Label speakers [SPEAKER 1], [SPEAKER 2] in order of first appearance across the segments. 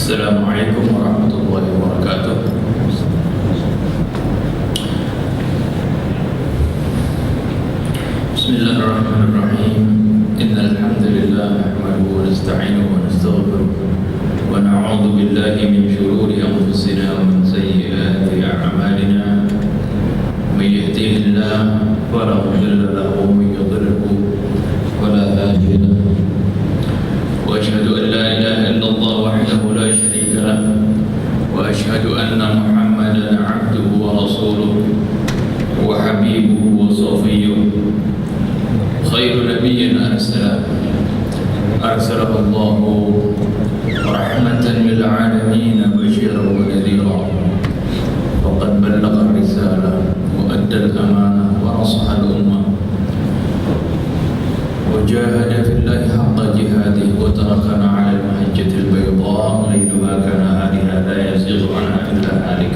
[SPEAKER 1] Assalamualaikum warahmatullahi wabarakatuh. Bismillahirrahmanirrahim. Innal hamdalillah nahmaduhu wa nasta'inuhu wa nastaghfiruh wa na'udzu billahi min shururi anfusina wa min sayyiati a'malina. May yahdihillahu fala mudilla lahu wa may yudlilhu fala hadiya lahu. Wa asyhadu an la ilaha illallah wahdahu la syarika lahu wa asyhadu anna Muhammadan 'abduhu wa rasuluhu wa habibuhu wa safiyyuhu khairu nabiyyin arsalahu Allahu rahmatan lil alamin basyiran wa nadhiran faqad ballagha ar-risalah wa adda al-amanah wa nasaha al-ummah wa jahada fillahi haqqa jihadihi wa tarakana 'ala al-mahajjati al-bayda laylaha kanahariha la yazighu 'anha illa halik.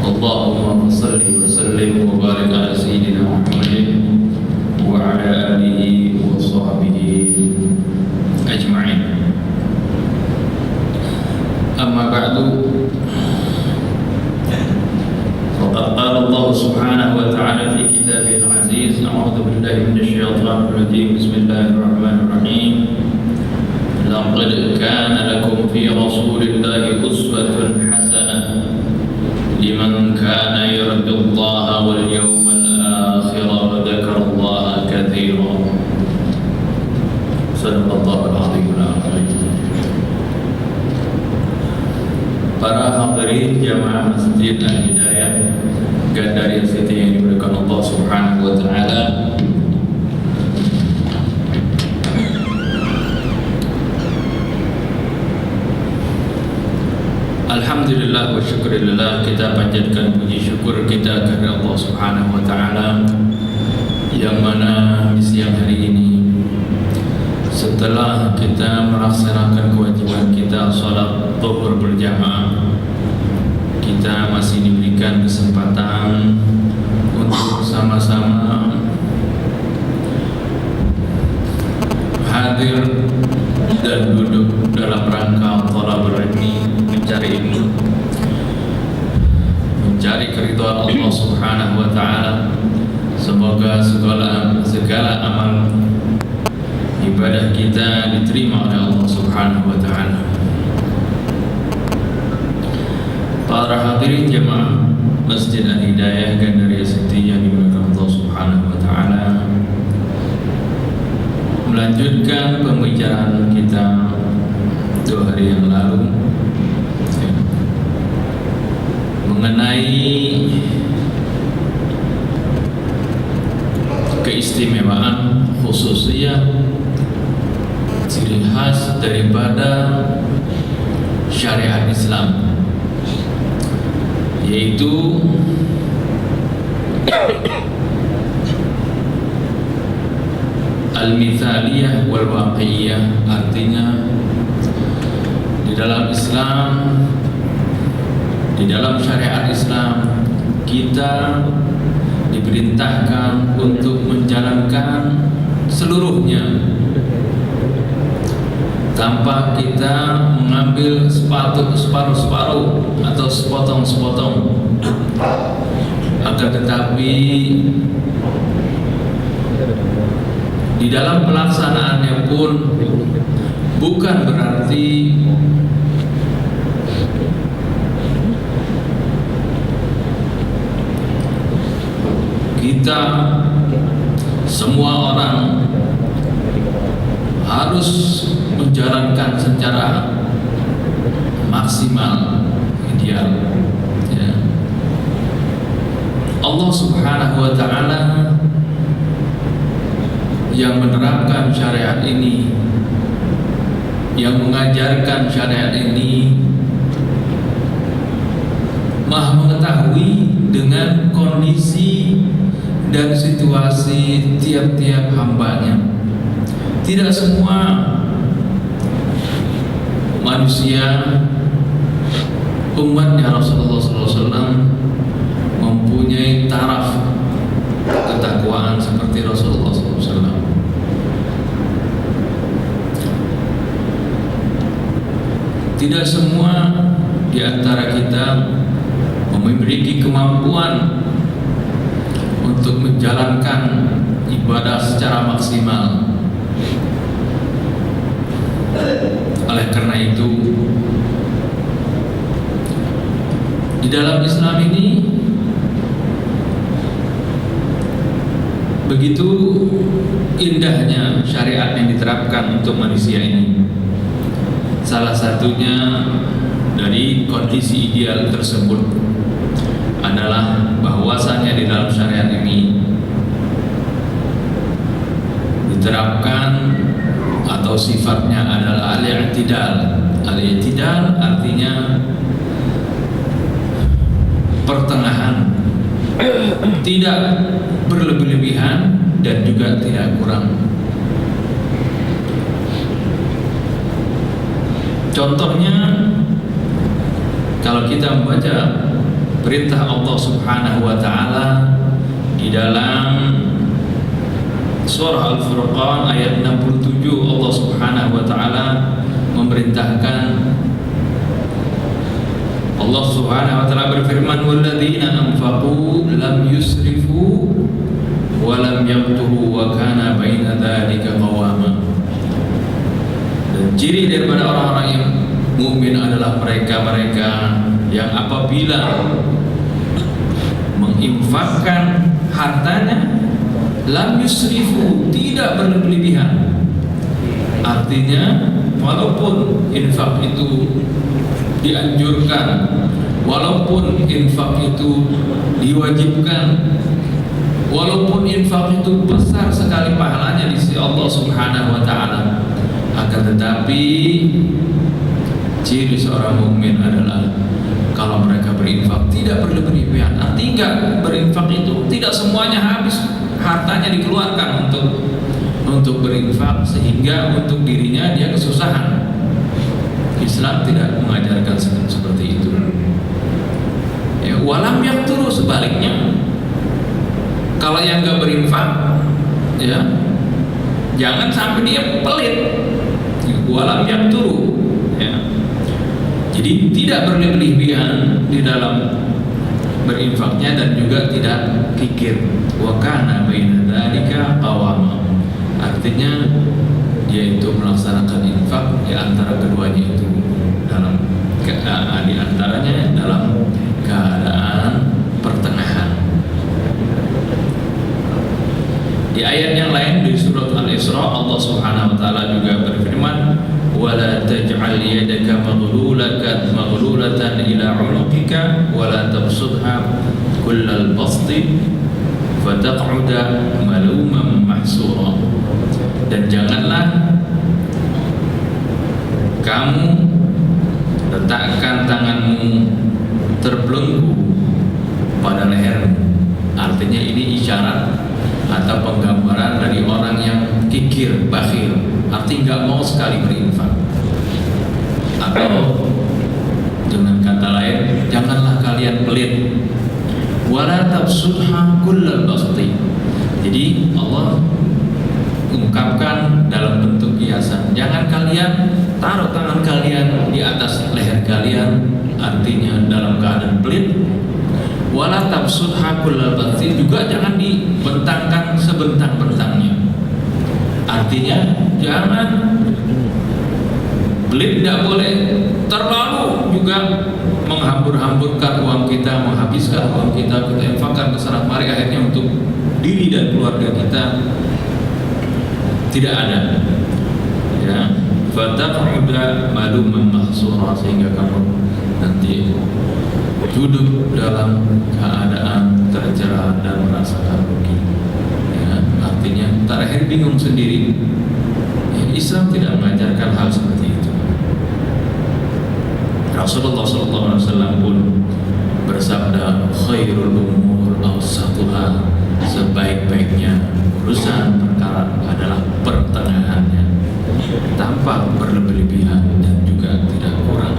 [SPEAKER 1] Allahumma shalli wa sallim wa barik ala sayyidina Muhammadin wa ala alihi wa sahbihi ajma'in. Amma ba'du, faqad qala Allah subhanahu wa ta'ala fi kitabihil aziz. A'udzu billahi minasy syaithanir rajim. Bismillahirrahmanirrahim. Laqad kana lakum fi rasulillahi uswatun hasanah liman kana yarjullaha wal yawmal akhir wa dzakarallaha katsiran. Sadaqallahul azimul alim. Para hadirin jamaah Masjid Al-Hidayah Gandaria City yang dimuliakan Allah Subhanahu wa taala. Alhamdulillah wa syukurillah, kita panjatkan puji syukur kita kepada Allah Subhanahu wa taala yang mana di siang hari ini setelah kita melaksanakan kewajiban kita salat zuhur berjamaah, kita masih diberikan kesempatan untuk sama-sama hadir dan duduk dalam rangka thalabul ilmi, mencari ilmu, mencari keridhaan Allah Subhanahu wa taala. Semoga segala amal ibadah kita diterima oleh Allah Subhanahu wa taala. Para hadirin jemaah Masjid Al-Hidayah Gandaria City yang dimuliakan Allah Subhanahu wa taala, melanjutkan pembicaraan kita 2 hari yang lalu mengenai keistimewaan, khususiyah, ciri khas daripada syariat Islam, yaitu al-mithaliyah wal waqi'iyah. Artinya di dalam Islam, di dalam syariat Islam, kita diperintahkan untuk menjalankan seluruhnya tanpa kita mengambil separuh-separuh atau sepotong-sepotong. Akan tetapi di dalam pelaksanaannya pun bukan berarti kita semua orang harus menjalankan secara maksimal, ideal, ya. Allah Subhanahu wa taala yang menerapkan syariat ini, yang mengajarkan syariat ini, Maha mengetahui dengan kondisi dan situasi tiap-tiap hambanya. Tidak semua manusia umatnya Rasulullah SAW mempunyai taraf ketakwaan seperti Rasulullah SAW. Tidak semua di antara kita memiliki kemampuan untuk menjalankan ibadah secara maksimal. Oleh karena itu, di dalam Islam ini begitu indahnya syariat yang diterapkan untuk manusia ini. Salah satunya dari kondisi ideal tersebut adalah bahwasanya di dalam syariat ini diterapkan atau sifatnya adalah al-i'tidal. Al-i'tidal artinya pertengahan, tidak berlebih-lebihan dan juga tidak kurang. Contohnya, kalau kita membaca perintah Allah Subhanahu wa taala di dalam surah Al-Furqan ayat 67, Allah Subhanahu wa taala memerintahkan, Allah Subhanahu wa taala berfirman, walladzina anfaqu lam yusrifu wa lam yaqturu wa kana baina dzalika qawama. Dan ciri daripada orang-orang yang mukmin adalah mereka-mereka yang apabila menginfakkan hartanya lam yusrifu, tidak berlebihan. Artinya walaupun infak itu dianjurkan, walaupun infak itu diwajibkan, walaupun infak itu besar sekali pahalanya di sisi Allah Subhanahu wa taala, akan tetapi ciri seorang mukmin adalah kalau mereka berinfak tidak berlebihan. Artinya enggak, berinfak itu tidak semuanya habis hartanya dikeluarkan untuk berinfak sehingga untuk dirinya dia kesusahan. Islam tidak mengajarkan seperti itu. Ya, walam yaqturu, sebaliknya. Kalau yang enggak berinfak, ya, jangan sampai dia pelit. Walam yaqturu, ya. Jadi tidak berlebihan di dalam berinfaknya dan juga tidak kikir. Wa kana baina dzalika qawama. Artinya dia itu melaksanakan infak di antara keduanya itu di antaranya dalam keadaan pertengahan. Di ayat yang lain di surat Al-Isra, Allah Subhanahu wa taala juga berfirman, wala taj'al yadaka maghlulatan ila 'unuqika wala tabsutha kullal basti fataq'uda maluman mahsura. Dan janganlah kamu letakkan tanganmu terbelenggu pada lehermu. Artinya ini isyarat atau penggambaran dari orang yang kikir, bakhil, artinya nggak mau sekali berinfak. Atau dengan kata lain, janganlah kalian pelit. Wala tabsutha kullal basti. Jadi Allah ungkapkan dalam bentuk kiasan, jangan kalian taruh tangan kalian di atas leher kalian, artinya dalam keadaan pelit. Wala tabsutha kullal basti, juga jangan dibentangkan sebentang-bentangnya. Artinya jangan pelit, tidak boleh terlalu juga menghambur-hamburkan uang kita, menghabiskan uang kita infakkan ke sana kemari, akhirnya untuk diri dan keluarga kita tidak ada. Ya, fataq'uda maluman mahsura, sehingga kamu nanti duduk dalam keadaan tercela dan merasakan rugi. Ya, artinya terakhir bingung sendiri. Ya, Islam tidak mengajarkan hal seperti itu. Rasulullah SAW pun bersabda, khairul umur awsatuha, sebaik-baiknya urusan perkara adalah pertengahannya, tanpa berlebihan dan juga tidak kurang.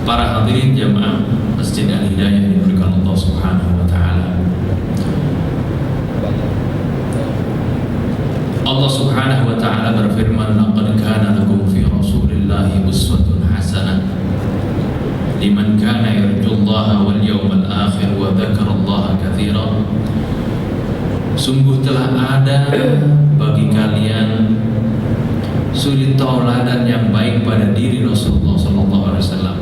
[SPEAKER 1] Para hadirin jamaah Masjid Al-Hidayah yang dimuliakan Allah Subhanahu wa taala, Allah Subhanahu wa taala berfirman, "Laqad kana lakum fi Rasulillahi uswatun hasanah liman kana yarjullaha wal yawmal akhir wa dzakarallaha katsiran." Sungguh telah ada bagi kalian suri tauladan yang baik pada diri Rasulullah sallallahu alaihi wasallam.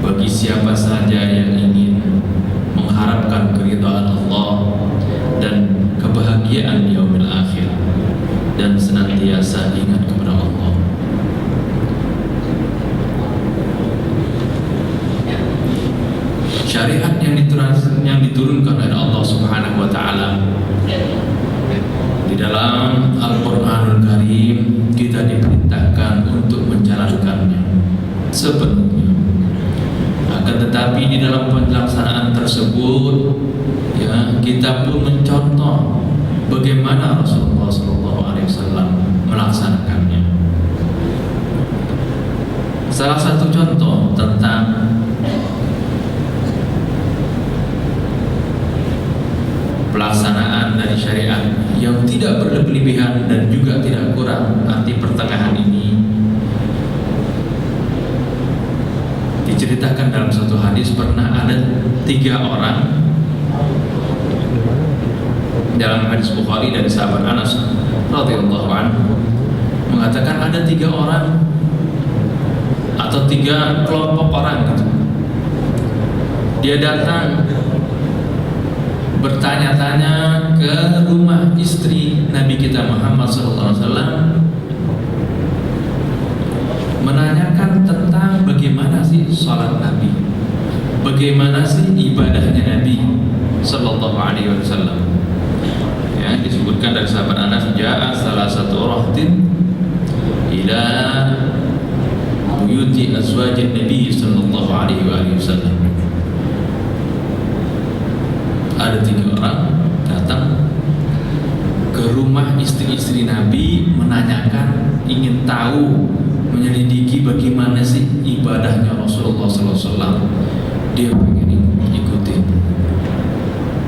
[SPEAKER 1] Bagi siapa saja yang ingin mengharapkan keridhaan Allah dan kebahagiaan di yaumil akhir dan senantiasa ingat kepada Allah. Syariat yang diturunkan oleh Allah Subhanahu wa taala di dalam Al-Qur'anul Karim, kita diperintahkan untuk menjalankannya sepenuhnya. Akan tetapi di dalam pelaksanaan tersebut, ya, kita pun mencontoh bagaimana Rasulullah SAW melaksanakannya. Salah satu contoh tentang pelaksanaan dari syariat yang tidak berlebihan dan juga tidak kurang arti pertengahan ini diceritakan dalam suatu hadis. Pernah ada 3 orang dalam hadis Bukhari dari sahabat Anas radhiyallahu anhu mengatakan ada 3 orang atau 3 kelompok orang gitu. Dia datang bertanya-tanya ke rumah istri Nabi kita Muhammad SAW, menanyakan tentang bagaimana sih sholat Nabi, bagaimana sih ibadahnya Nabi Sallallahu Alaihi Wasallam. Ya, disebutkan dari sahabat Anas, ja'a salah satu rahtin ila buyuti azwajin Nabi Sallallahu Alaihi Wasallam. Ada 3 orang datang ke rumah istri-istri Nabi menanyakan, ingin tahu, menyelidiki bagaimana sih ibadahnya Rasulullah SAW. Dia pengen ikutin.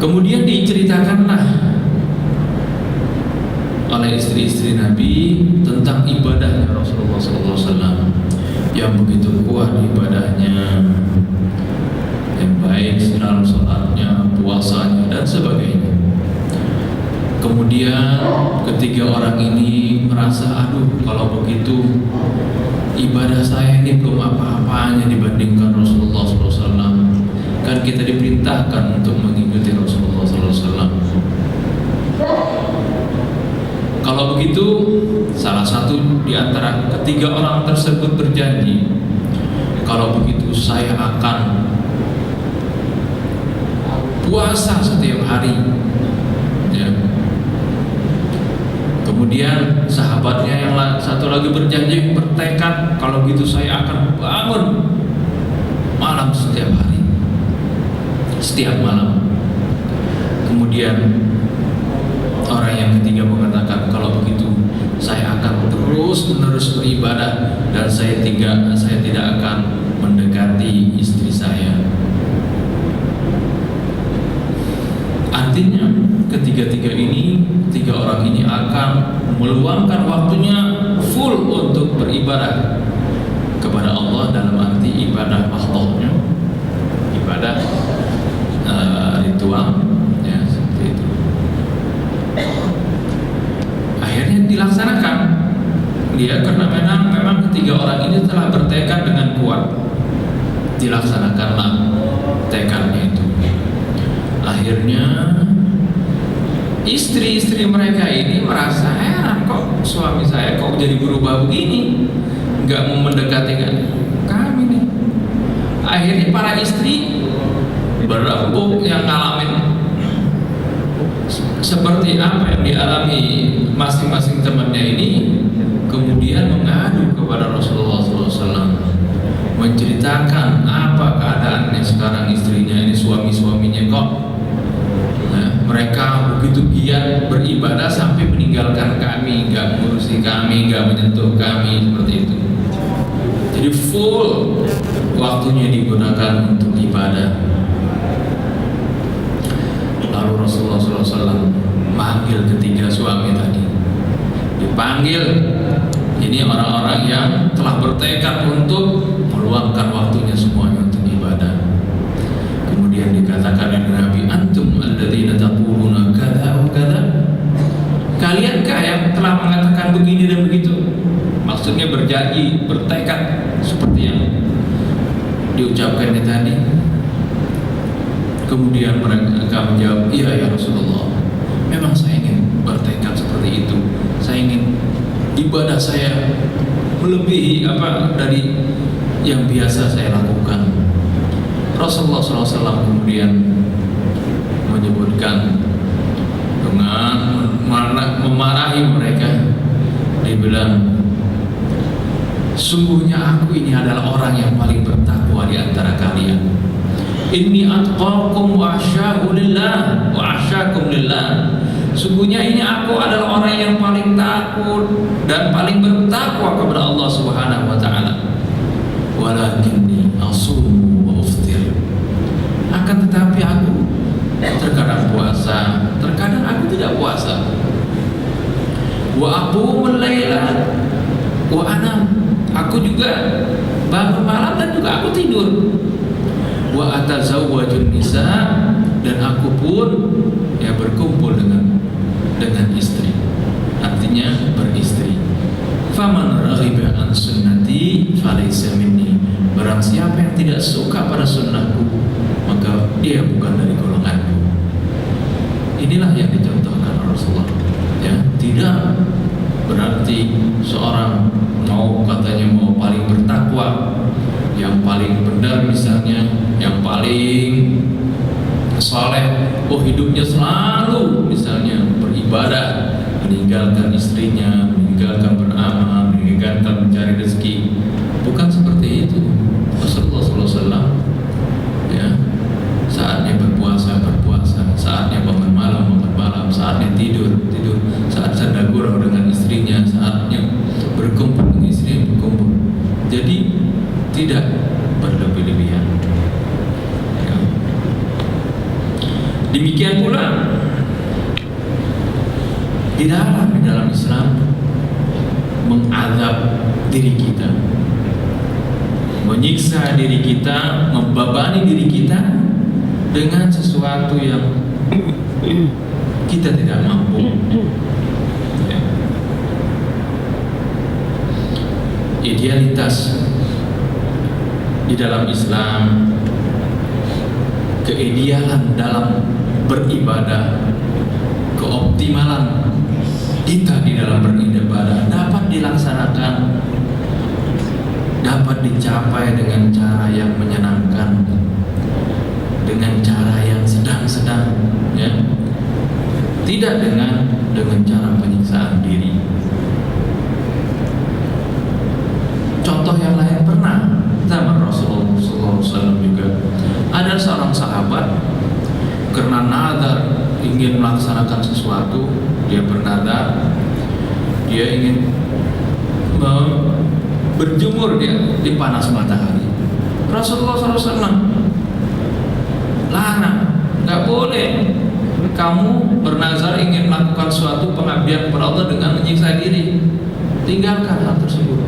[SPEAKER 1] Kemudian diceritakanlah oleh istri-istri Nabi tentang ibadahnya Rasulullah SAW yang begitu kuat ibadahnya, yang baik dalam sholatnya, puasanya dan sebagainya. Kemudian ketiga orang ini merasa, aduh, kalau begitu ibadah saya ini belum apa-apanya dibandingkan Rasulullah SAW. Kan kita diperintahkan untuk mengikuti Rasulullah SAW. Kalau begitu, salah satu di antara ketiga orang tersebut berjanji, kalau begitu saya akan puasa setiap hari, ya. Kemudian sahabatnya yang satu lagi berjanji, bertekad, kalau gitu saya akan bangun malam setiap hari, setiap malam. Kemudian orang yang ketiga mengatakan, kalau begitu saya akan terus-menerus beribadah dan saya tidak akan mendekati istri saya. Artinya ketiga-tiga orang ini akan meluangkan waktunya full untuk beribadah kepada Allah, dalam arti ibadah makhluknya, ibadah ritual, ya, seperti itu. Akhirnya dilaksanakan dia, karena memang ketiga orang ini telah bertekad dengan kuat. Dilaksanakanlah tekadnya itu. Akhirnya istri-istri mereka ini merasa heran, kok suami saya kok jadi berubah begini, nggak mau mendekati kami nih. Akhirnya para istri berembuk yang ngalamin seperti apa yang dialami masing-masing temannya ini, kemudian mengadu kepada Rasulullah SAW, menceritakan apa keadaannya sekarang istrinya ini, suaminya kok mereka begitu giat beribadah sampai meninggalkan kami, nggak ngurusi kami, nggak menyentuh kami, seperti itu. Jadi full waktunya digunakan untuk ibadah. Lalu Rasulullah SAW dan ketiga suami tadi dipanggil. Ini orang-orang yang telah bertekad untuk meluangkan waktunya semuanya untuk ibadah. Kemudian dikatakan oleh Nabi, antum alladzina taquluna kadza wa kadza, kaliankah yang telah mengatakan begini dan begitu? Maksudnya berjanji, bertekad seperti yang diucapkannya tadi. Kemudian mereka menjawab, iya ya Rasulullah, memang saya ingin bertekad seperti itu. Saya ingin ibadah saya melebihi dari yang biasa saya lakukan. Rasulullah SAW kemudian menyebutkan dengan memarahi mereka. Dia bilang, sungguhnya aku ini adalah orang yang paling bertakwa di antara kalian. Inni atqakum wa asya'u lillah wa asya'akum lillah. Sungguhnya ini aku adalah orang yang paling takut dan paling bertakwa kepada Allah Subhanahu wa taala. Walakinni asumu wa uftir. Akan tetapi aku terkadang puasa, terkadang aku tidak puasa. Wa aqumul laila wa anam. Aku juga bangun malam dan juga aku tidur. Wa atazawwajun nisa, dan aku pun berkumpul dengan istri, artinya beristri. Faman raghiba an sunnati falaysa minni. Barang siapa yang tidak suka pada sunnahku, maka dia bukan dari golonganku. Inilah yang dicontohkan Rasulullah. Tidak berarti seorang katanya mau paling bertakwa, yang paling benar misalnya, yang paling soleh, hidupnya selalu misalnya beribadah, meninggalkan istrinya, meninggalkan beramal, meninggalkan mencari rezeki. Bukan seperti itu. Rasulullah SAW saatnya berpuasa, saatnya bangun malam, saatnya tidur, saat sedang gurau dengan istrinya, saatnya berkumpul dengan istrinya, berkumpul. Jadi tidak berlebih-lebihan. Demikian pula di dalam Islam mengazab diri kita, menyiksa diri kita, membebani diri kita dengan sesuatu yang kita tidak mampu. Idealitas di dalam Islam, keidealan dalam beribadah, keoptimalan kita di dalam beribadah dapat dilaksanakan, dapat dicapai dengan cara yang menyenangkan, dengan cara yang sedang-sedang, tidak dengan cara penyiksaan diri. Contoh yang lain pernah zaman Rasulullah SAW juga ada seorang sahabat karena nazar ingin melaksanakan sesuatu, dia bernazar, dia ingin berjemur di panas matahari. Rasulullah SAW larang, nggak boleh kamu bernazar ingin melakukan suatu pengabdian kepada Allah dengan menyiksa diri. Tinggalkan hal tersebut.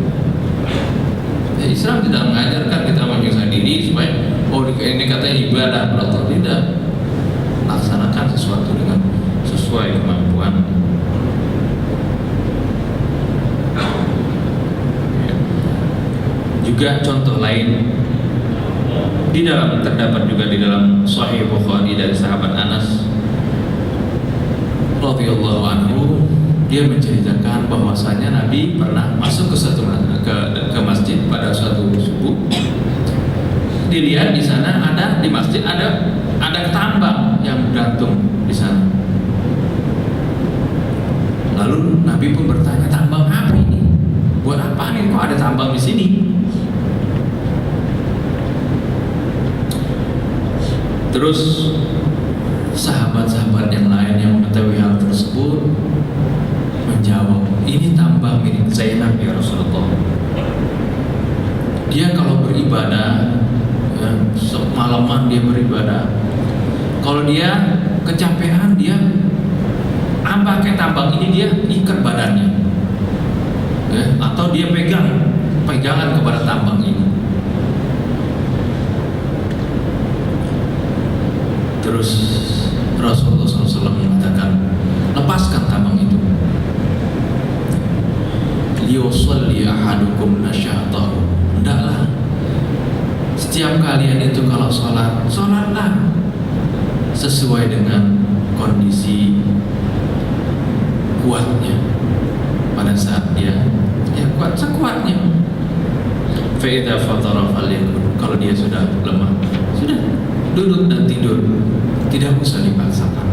[SPEAKER 1] Islam tidak mengajarkan kita menyiksa diri supaya ini katanya ibadah kepada Allah. Tidak. Laksanakan sesuatu dengan sesuai kemampuan. Juga contoh lain terdapat juga di dalam Sahih Bukhari dari sahabat Anas radhiyallahu anhu. Dia menceritakan bahwasanya Nabi pernah masuk ke masjid pada suatu subuh. Dilihat di sana di masjid ada tambang yang gantung di sana. Lalu Nabi pun bertanya, tambang apa ini? Buat apa nih kok ada tambang di sini? Terus sahabat-sahabat yang lain yang mengetahui hal tersebut menjawab, ini tambang milik Zainab ya Rasulullah. Dia kalau beribadah, semalaman dia beribadah. Kalau dia kecapean, dia pakai tambang ini dia ikat badannya, ya, atau dia pegangan kepada tambang ini. Terus Rasulullah SAW mengatakan, lepaskan tambang itu. Liyusalli ahadukum nasyatahu. Hendaklah setiap kalian itu kalau sholatlah sesuai dengan kondisi kuatnya pada saat dia kuat sekuatnya. Fa idza fatara falyakun. Kalau dia sudah lemah, sudah duduk dan tidur, tidak usah dipaksakan.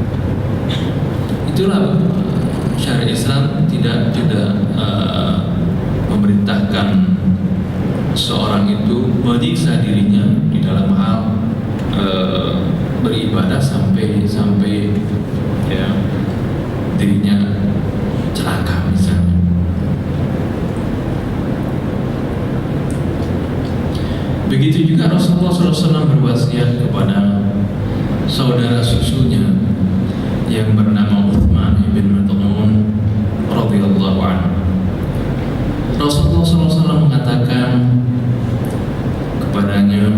[SPEAKER 1] Itulah syariat Islam tidak memerintahkan seorang itu menyiksa dirinya di dalam hal beribadah sampai ya dirinya celaka misalnya. Begitu juga Rasulullah SAW berwasiat kepada saudara susunya yang bernama Uthman bin Mad'un radhiyallahu anhu. Rasulullah SAW mengatakan kepadanya,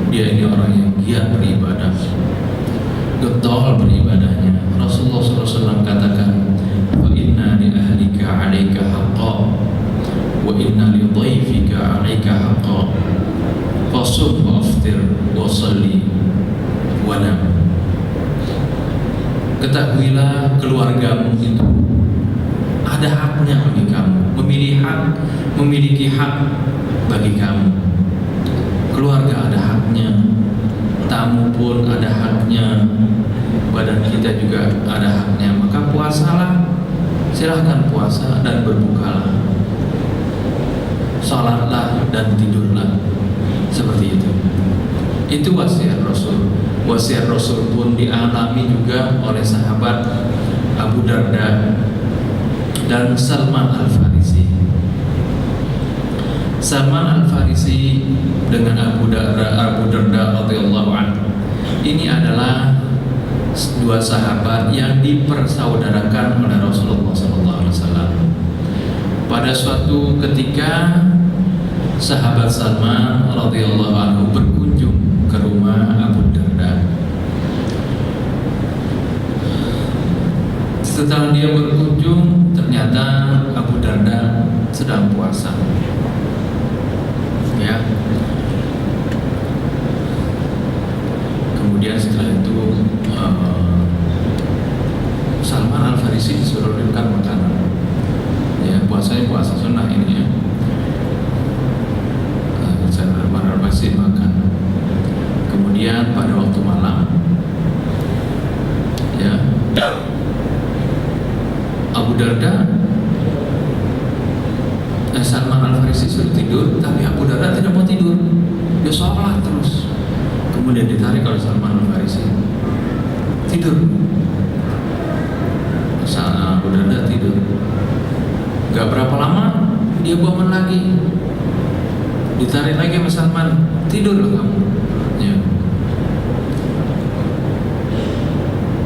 [SPEAKER 1] dia ini orang yang giat beribadah, getol beribadahnya. Rasulullah SAW katakan, wa inna li ahlika 'alaika haqqan wa inna li dhaifika 'alaika haqqan fasum wa aftir wa salli wa nam. Ketahuilah keluargamu itu ada haknya bagi kamu, memiliki hak bagi kamu. Keluarga ada haknya, tamu pun ada haknya, badan kita juga ada haknya. Maka puasalah, silahkan puasa dan berbukalah, salatlah dan tidurlah, seperti itu. Itu wasiat Rasul. Wasiat Rasul pun dialami juga oleh sahabat Abu Darda dan Salman Al-Farisi. Salman Al-Farisi dengan Abu Darda radhiyallahu anhu ini adalah dua sahabat yang dipersaudarakan oleh Rasulullah SAW. Pada suatu ketika sahabat Salman radhiyallahu anhu berkunjung ke rumah Abu Darda. Setelah dia berkunjung, ternyata Abu Darda sedang puasa. Ya. Kemudian setelah itu Salman Al-Farisi disuruh makan makanan. Ya, puasanya puasa sunnah ini ya. Salman Al-Farisi makan. Kemudian pada waktu malam, ya, Abu Darda, Salman Al-Farisi suruh tidur, tapi Abu Darda tidak mau tidur. Dia sholat terus. Kemudian ditarik oleh Salman Al-Farisi, tidur. Abu Darda tidur. Gak berapa lama dia bangun lagi, ditarik lagi sama Salman, tidurlah kamu. Ya.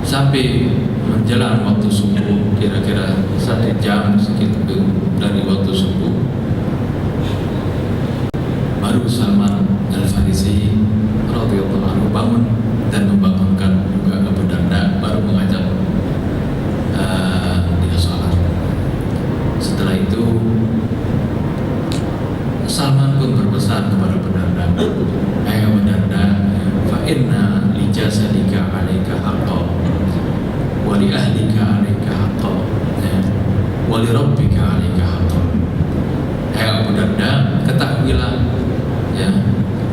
[SPEAKER 1] Sampai menjelang waktu subuh, kira-kira 1 jam segitu dari waktu subuh, baru Salman Al-Farisi radhiyallahu anhu bangun dan membangunkan juga Abu Darda, baru mengajak dia sholat. Setelah itu Salman pun berpesan kepada Abu Darda, "Hai Abu Darda, fa inna li jasadika 'alaika haqqan wa li ahlika 'alaika haqqan wa li rabbika 'alaika haqqan." Hai Abu Darda, ketahuilah ya,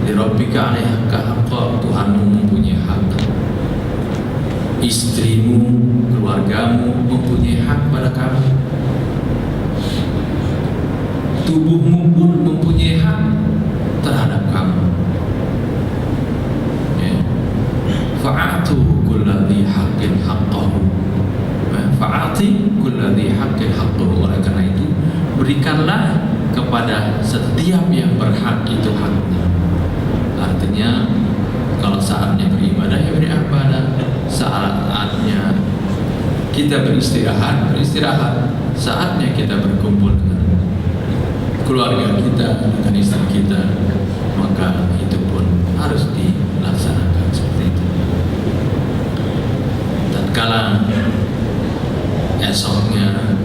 [SPEAKER 1] li rabbika 'alaika haqqan, Tuhanmu mempunyai hak. Istrimu, keluargamu mempunyai hak pada kamu. Tubuhmu pun mempunyai hak terhadap kamu. Fa'atu kulladhi haqqin haqqahu. Fa'ati kulladhi haqqin haqqahu. Oleh karena itu, berikanlah kepada setiap yang berhak itu haknya. Artinya, kalau saatnya beribadah ya beribadah, saatnya kita beristirahat, saatnya kita berkumpul dengan keluarga kita, dengan istri kita, maka itu pun harus dilaksanakan seperti itu. Tatkala esoknya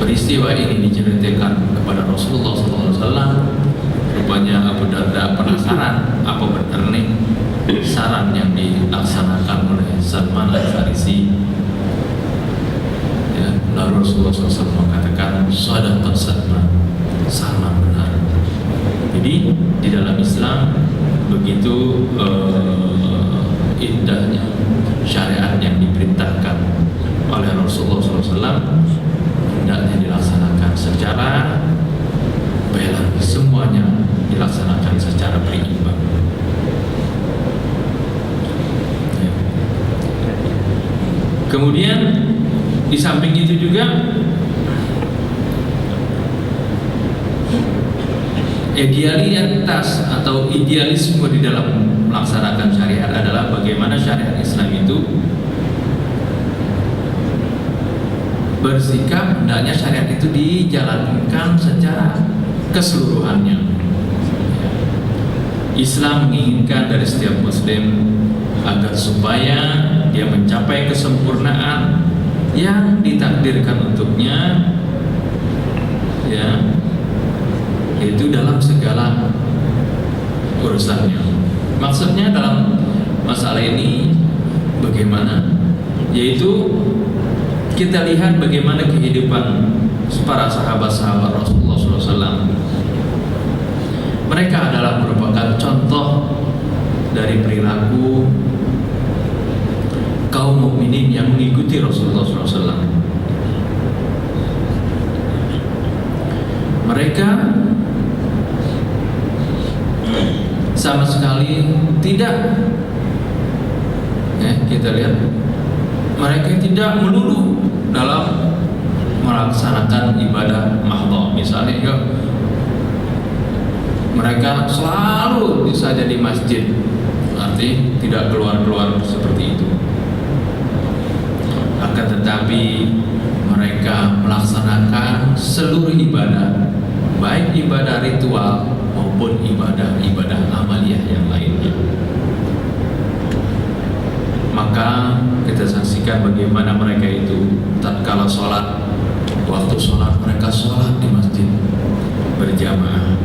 [SPEAKER 1] peristiwa ini diceritakan kepada Rasulullah SAW, rupanya Abu Darda penasaran apa benar nih saran yang dilaksanakan oleh Salman Al-Farisi. Ya, lalu Rasulullah SAW mengatakan, "Shadaqat Salman benar." Jadi di dalam Islam begitu indahnya syariat yang diperintahkan oleh Rasulullah SAW, hendaknya dilaksanakan secara balance, semuanya dilaksanakan secara berimbang. Ya. Kemudian di samping itu juga idealitas atau idealisme di dalam melaksanakan syariat adalah bagaimana syariat Islam itu bersikap, hendaknya syariat itu dijalankan secara keseluruhannya. Islam menginginkan dari setiap muslim agar supaya dia mencapai kesempurnaan yang ditakdirkan untuknya, ya, yaitu dalam segala urusannya. Maksudnya dalam masalah ini bagaimana? Yaitu kita lihat bagaimana kehidupan para sahabat-sahabat Rasulullah SAW. Mereka adalah merupakan contoh dari perilaku kaum mukminin yang mengikuti Rasulullah SAW. Mereka sama sekali tidak, kita lihat, mereka tidak melulu dalam melaksanakan ibadah mahdhah. Misalnya ya, mereka selalu saja di masjid, arti tidak keluar-keluar seperti itu. Akan tetapi mereka melaksanakan seluruh ibadah, baik ibadah ritual maupun ibadah amaliyah yang lainnya. Maka kita saksikan bagaimana mereka itu tatkala sholat, waktu sholat mereka sholat di masjid berjamaah.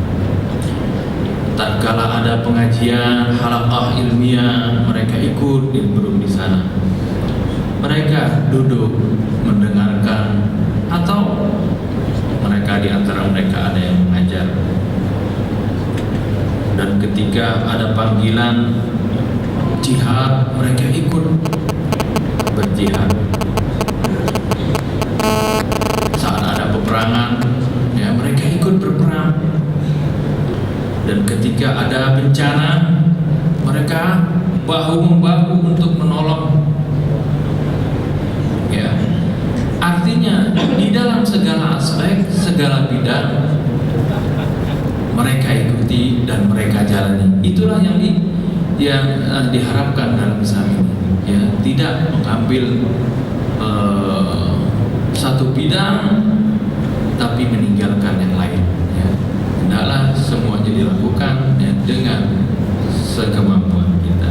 [SPEAKER 1] Tatkala ada pengajian halaqah ilmiah, mereka ikut nimbrung di sana. Mereka duduk mendengarkan, atau mereka di antara mereka ada yang mengajar. Dan ketika ada panggilan jihad, mereka ikut berjihad. Saat ada peperangan, ya mereka ikut berperang. Dan ketika ada bencana, mereka bahu-membahu untuk menolong. Ya, artinya di dalam segala aspek, segala bidang mereka ikuti dan mereka jalani. Itulah yang diharapkan dalam Islam ini. Ya, tidak mengambil satu bidang tapi meninggalkan yang lain. Ya, hendaklah semuanya dilakukan ya, dengan sekemampuan kita.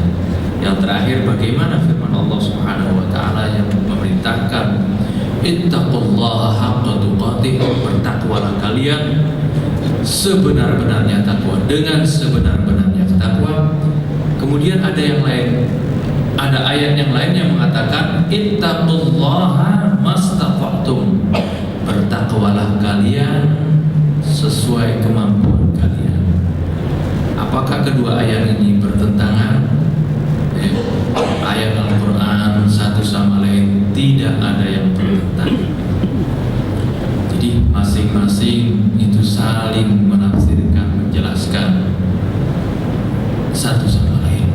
[SPEAKER 1] Yang terakhir, bagaimana firman Allah Subhanahu wa taala yang memerintahkan ittaqullaha haqqa tuqatih, bertakwalah kalian sebenar-benarnya takwa, dengan sebenar-benarnya takwa. Kemudian ada yang lain, ada ayat yang lain yang mengatakan ittaqullaha mastata'tum, bertakwalah kalian sesuai kemampuan kalian. Apakah kedua ayat ini bertentangan? Ayat Al-Quran satu sama lain tidak ada yang bertentangan. Jadi masing-masing itu saling menafsirkan, menjelaskan satu sama lain.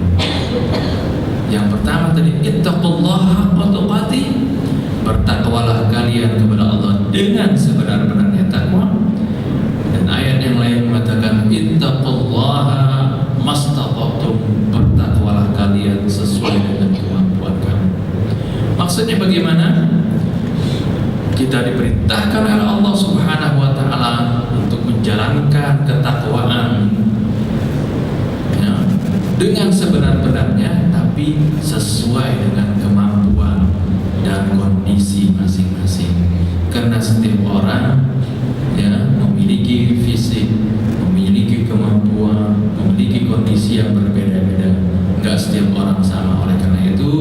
[SPEAKER 1] Yang pertama tadi ittaqullaha haqqa tuqatih, bertakwalah kalian kepada Allah dengan sebenar-benarnya takwa. Dan ayat yang lain mengatakan ittaqullaha mastata'tum, bertakwalah kalian sesuai dengan kemampuan kamu. Maksudnya bagaimana? kita diperintahkan oleh Allah Subhanahu wa taala untuk menjalankan ketakwaan ya, dengan sebenar-benarnya, tapi sesuai dengan kemampuan dan kondisi masing-masing. Karena setiap orang ya memiliki fisik, memiliki kemampuan, memiliki kondisi yang berbeda-beda. Enggak setiap orang sama. Oleh karena itu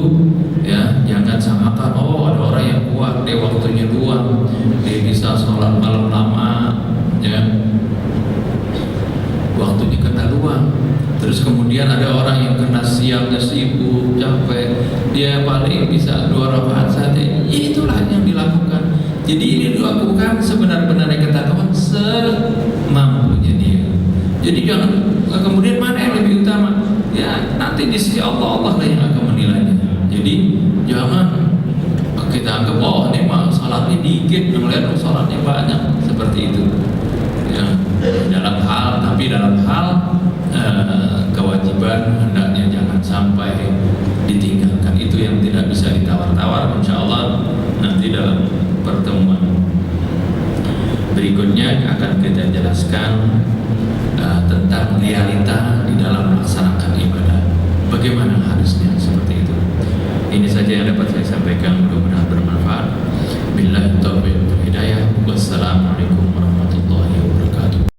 [SPEAKER 1] ya jangan samakan, oh ada orang yang kuat, dia waktunya luang, dia bisa sholat malam lama ya, waktunya kena luang. Terus kemudian ada orang yang kena siangnya sibuk, capek, dia paling bisa 2 rakaat saja. Itulah yang dilakukan. Jadi ini dilakukan sebenar-benarnya ketakwaan semampunya dia. Jadi jangan kemudian mana yang lebih utama. Ya nanti di sisi Allah lah yang akan menilainya. Jadi jangan kita anggap oh ini mah salatnya dikit, melihat salatnya banyak, seperti itu. Ya, dalam hal kewajiban hendaknya jangan sampai ditinggalkan. Itu yang tidak bisa ditawar-tawar. Insya Allah nanti dalam pertemuan berikutnya akan kita jelaskan tentang realita di dalam melaksanakan ibadah. Bagaimana harusnya seperti itu. Ini saja yang dapat saya sampaikan, mudah-mudahan bermanfaat. Billahi taufiq wal hidayah. Wassalamualaikum warahmatullahi wabarakatuh.